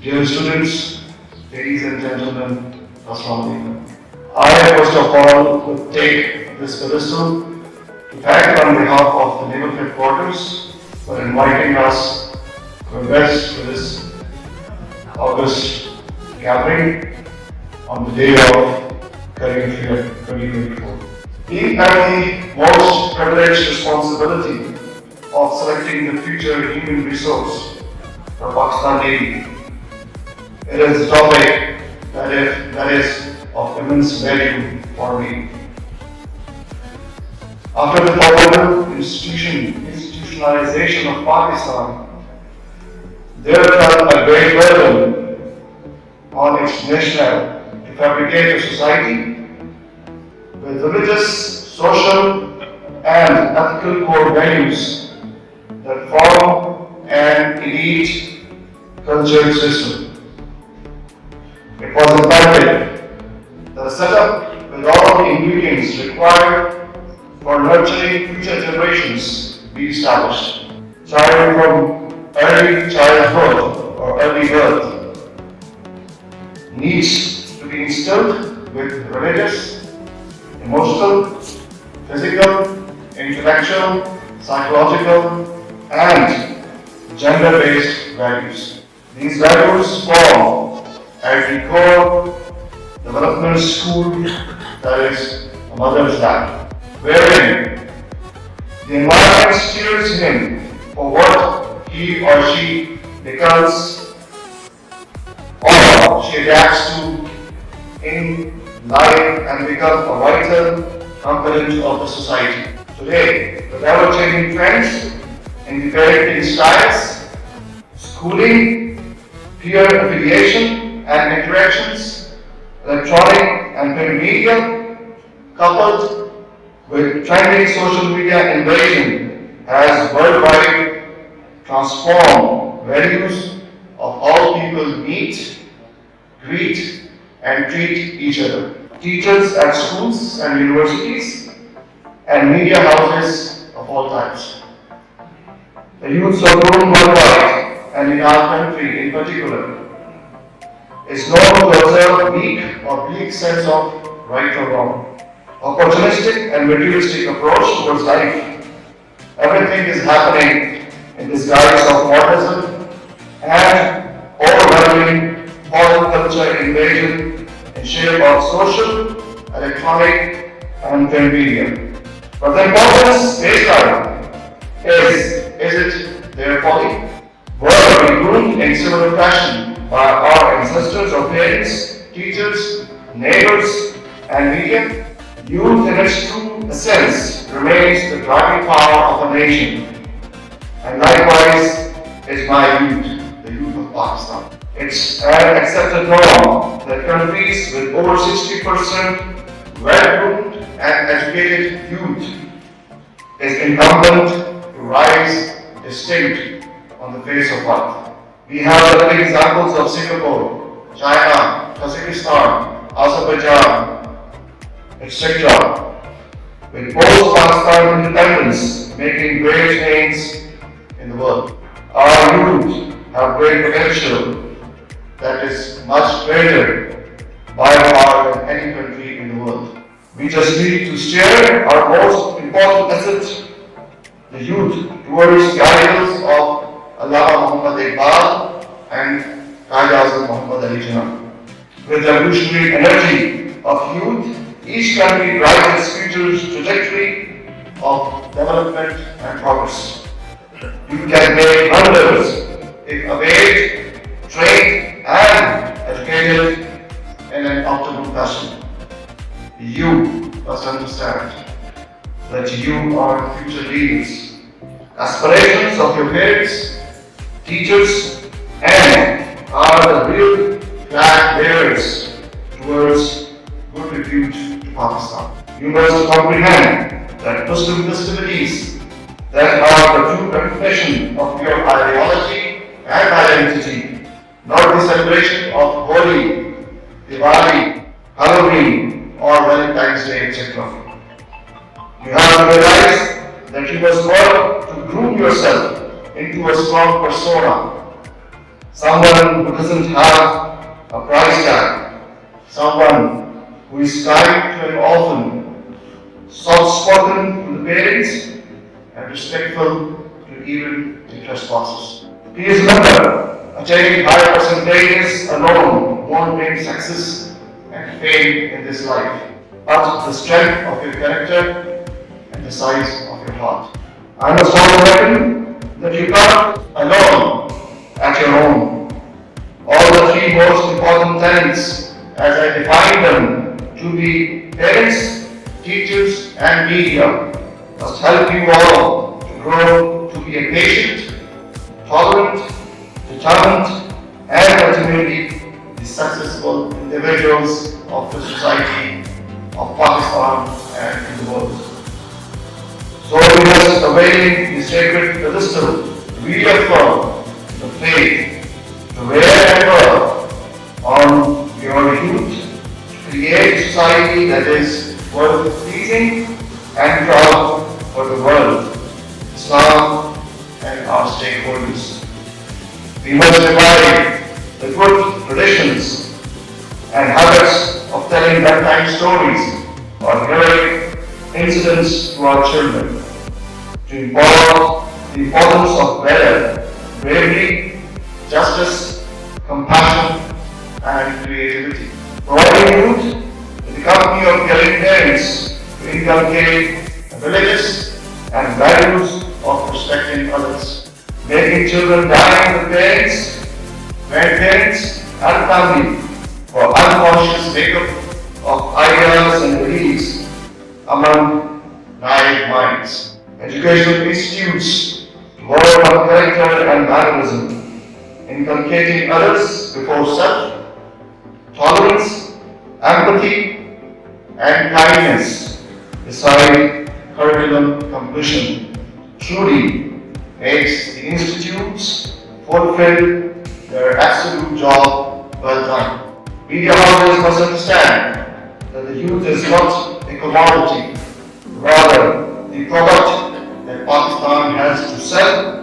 Dear students, ladies and gentlemen, Assalamu alaikum. I first of all would take this pedestal to thank on behalf of the Naval Headquarters for inviting us to invest for this August gathering on the day of Career Fair 2024. We have the most privileged responsibility of selecting the future human resource for Pakistan Navy. It is a topic that is of immense value for me. After the formal institutionalization of Pakistan, there fell a great burden on its national to fabricate a society with religious, social, and ethical core values that form an elite cultural system. It was imperative that a setup with all the ingredients required for nurturing future generations be established. Starting from early childhood or early birth needs to be instilled with religious, emotional, physical, intellectual, psychological, and gender-based values. These values form at the core development school that is a mother's lab, wherein the environment steers him for what he or she becomes or she adapts to in life and becomes a vital component of the society. Today, the ever-changing trends in the parenting styles, schooling, peer affiliation, and interactions, electronic and print media, coupled with trending social media invasion, has worldwide transformed values of all people meet, greet, and treat each other. Teachers at schools and universities, and media houses of all types. The youths of grown worldwide, and in our country in particular, is known to observe weak or bleak sense of right or wrong, opportunistic and materialistic approach towards life. Everything is happening in this guise of modernism and overwhelming foreign culture invasion in shape of social, electronic, and print media. But the importance baseline is it their folly? Were we groomed in similar fashion by our ancestors or parents, teachers, neighbors, and media? Youth in its true sense remains the driving power of a nation, and likewise is my youth, the youth of Pakistan. It's an accepted norm that countries with over 60% well-groomed and educated youth is incumbent to rise distinct on the face of earth. We have the examples of Singapore, China, Kazakhstan, Abbottabad, etc. With post-Pakistan independence making great gains in the world. Our youth have great potential that is much greater by far than any country in the world. We just need to steer our most important asset, the youth, towards the ideals of Allah Muhammad Iqbal and Qaid Azam Muhammad Ali Jinnah. With the revolutionary energy of youth, each country drives its future trajectory of development and progress. You can make wonders if obeyed, trained, and educated in an optimal fashion. You must understand that you are the future leaders. Aspirations of your parents, teachers, and are the real flag bearers towards good repute to Pakistan. You must comprehend that Muslim festivities that are the true recognition of your ideology and identity, not the celebration of Holi, Diwali, Halloween, or Valentine's Day, etc. You have to realize that you must work to groom yourself into a strong persona, someone who doesn't have a price tag, someone who is kind to an orphan, soft-spoken to the parents, and respectful to even the trespassers. Please remember, attaining high percentages alone won't bring success and fame in this life, but the strength of your character and the size of your heart. I must also reckon that you come alone at your own. All the three most important tenets, as I define them to be parents, teachers, and media, must help you all to grow to be a patient, tolerant, determined, and ultimately the successful individuals of the society of Pakistan and in the world. So we must avail the sacred pedestal, reaffirm the faith to wherever on your youth to create a society that is worth pleasing and proud for the world, Islam and our stakeholders. We must revive the good traditions and habits of telling bedtime stories or heroic incidents to our children, to impart the importance of valor, bravery, justice, compassion, and creativity. Providing youth with the company of caring parents to inculcate religious and values of respecting others. Making children dine with parents, grandparents, and family for unconscious makeup of ideas and beliefs among naive minds. Educational institutes work on character and mannerism, inculcating others before self, tolerance, empathy, and kindness beside curriculum completion truly makes the institutes fulfill their absolute job well done. Media houses must understand that the youth is not a commodity, rather the product that Pakistan has to sell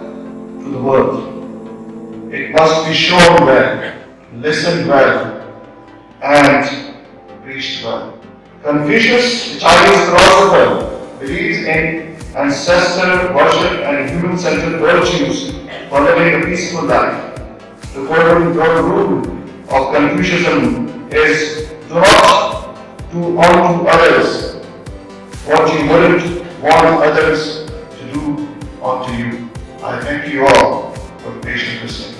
to the world. It must be shown well, listened well, and preached well. Confucius, the Chinese philosopher, believes in ancestor worship and human-centered virtues for living a peaceful life. The golden rule of Confucianism is do not do unto others what you wouldn't want others to do unto you. I thank you all for patient listening.